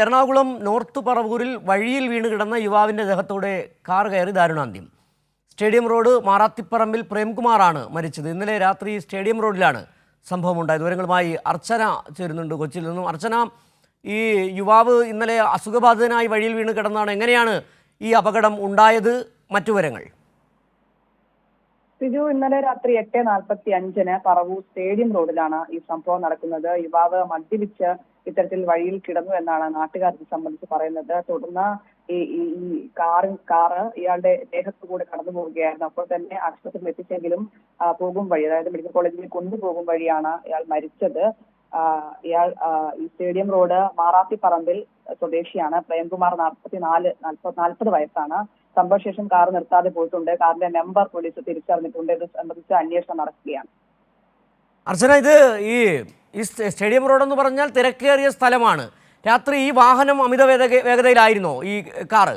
Ernakulam north പറവൂരിൽ വഴിയിൽ വീണ് കിടന്ന യുവാവിന്റെ ദേഹത്തോടെ കാർ കയറി ദാരുണാന്ത്യം. സ്റ്റേഡിയം റോഡ് മാറാത്തിപ്പറമ്പിൽ പ്രേംകുമാറാണ് മരിച്ചത്. ഇന്നലെ രാത്രി സ്റ്റേഡിയം റോഡിലാണ് സംഭവം ഉണ്ടായത്. വിവരങ്ങളുമായി അർച്ചന ചേരുന്നുണ്ട് കൊച്ചിയിൽ നിന്നും. അർച്ചന, ഈ യുവാവ് ഇന്നലെ അസുഖബാധിതനായി വഴിയിൽ വീണ് കിടന്നാണ്. എങ്ങനെയാണ് ഈ അപകടം ഉണ്ടായത്? മറ്റു വിവരങ്ങൾ. സിജു, ഇന്നലെ രാത്രി 8:45-ന് പറവൂർ സ്റ്റേഡിയം റോഡിലാണ് ഈ സംഭവം നടക്കുന്നത്. യുവാവ് മദ്യപിച്ച് ഇത്തരത്തിൽ വഴിയിൽ കിടന്നു എന്നാണ് നാട്ടുകാർ ഇത് സംബന്ധിച്ച് പറയുന്നത്. തുടർന്ന് ഈ കാറ് ഇയാളുടെ ദേഹത്തുകൂടെ കടന്നു പോവുകയായിരുന്നു. അപ്പോൾ തന്നെ ആശുപത്രിയിൽ എത്തിച്ചെങ്കിലും പോകും വഴി, അതായത് മെഡിക്കൽ കോളേജിൽ കൊണ്ടുപോകും വഴിയാണ് ഇയാൾ മരിച്ചത്. ഇയാൾ ഈ സ്റ്റേഡിയം റോഡ് മാറാത്തിപ്പറമ്പിൽ സ്വദേശിയാണ്. പ്രേംകുമാർ 40 വയസ്സാണ്. സംഭവശേഷം കാർ നിർത്താതെ പോയിട്ടുണ്ട്. കാറിന്റെ നമ്പർ പോലീസ് തിരിച്ചറിഞ്ഞിട്ടുണ്ട്. ഇത് സംബന്ധിച്ച് അന്വേഷണം നടക്കുകയാണ്. അർച്ചന, ഇത് ഈ സ്റ്റേഡിയം റോഡ് എന്ന് പറഞ്ഞാൽ തിരക്കേറിയ സ്ഥലമാണ്. രാത്രി ഈ വാഹനം അമിത വേഗതയിലായിരുന്നോ ഈ കാറ്?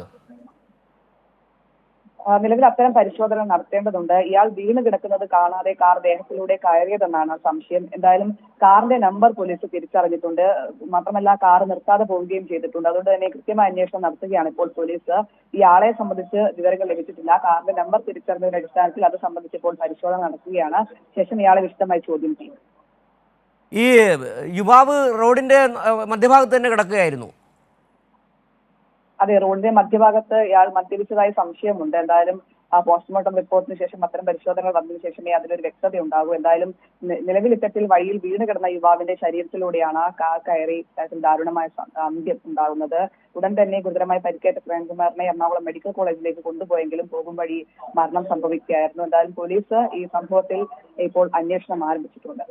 നിലവിൽ അത്തരം പരിശോധന നടത്തേണ്ടതുണ്ട്. ഇയാൾ വീണ് കിടക്കുന്നത് കാണാതെ കാർ ദേഹത്തിലൂടെ കയറിയതെന്നാണ് സംശയം. എന്തായാലും കാറിന്റെ നമ്പർ പോലീസ് തിരിച്ചറിഞ്ഞിട്ടുണ്ട്. മാത്രമല്ല കാർ നിർത്താതെ പോവുകയും ചെയ്തിട്ടുണ്ട്. അതുകൊണ്ട് തന്നെ കൃത്യമായ അന്വേഷണം നടത്തുകയാണ് ഇപ്പോൾ പോലീസ്. ഇയാളെ സംബന്ധിച്ച് വിവരങ്ങൾ ലഭിച്ചിട്ടില്ല. കാറിന്റെ നമ്പർ തിരിച്ചറിഞ്ഞതിന്റെ അടിസ്ഥാനത്തിൽ അത് സംബന്ധിച്ച് ഇപ്പോൾ പരിശോധന നടത്തുകയാണ്. ശേഷം ഇയാളെ വിശദമായി ചോദ്യം ചെയ്യും. ഈ യുവാവ് റോഡിന്റെ മധ്യഭാഗത്ത് തന്നെ കിടക്കുകയായിരുന്നു. അതെ, റോഡിന്റെ മധ്യഭാഗത്ത് ഇയാൾ മദ്യപിച്ചതായി സംശയമുണ്ട്. എന്തായാലും പോസ്റ്റ്മോർട്ടം റിപ്പോർട്ടിന് ശേഷം അത്തരം പരിശോധനകൾ വന്നതിന് ശേഷമേ അതിലൊരു വ്യക്തത ഉണ്ടാകൂ. എന്തായാലും നിലവിൽ ഇത്തരത്തിൽ വഴിയിൽ വീണ് കിടന്ന യുവാവിന്റെ ശരീരത്തിലൂടെയാണ് കാർ കയറി ദാരുണമായ അന്ത്യം ഉണ്ടാകുന്നത്. ഉടൻ തന്നെ ഗുരുതരമായി പരിക്കേറ്റ പ്രേംകുമാറിനെ എറണാകുളം മെഡിക്കൽ കോളേജിലേക്ക് കൊണ്ടുപോയെങ്കിലും പോകും വഴി മരണം സംഭവിക്കുകയായിരുന്നു. എന്തായാലും പോലീസ് ഈ സംഭവത്തിൽ ഇപ്പോൾ അന്വേഷണം ആരംഭിച്ചിട്ടുണ്ട്.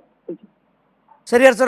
ശരി അർച്ചന.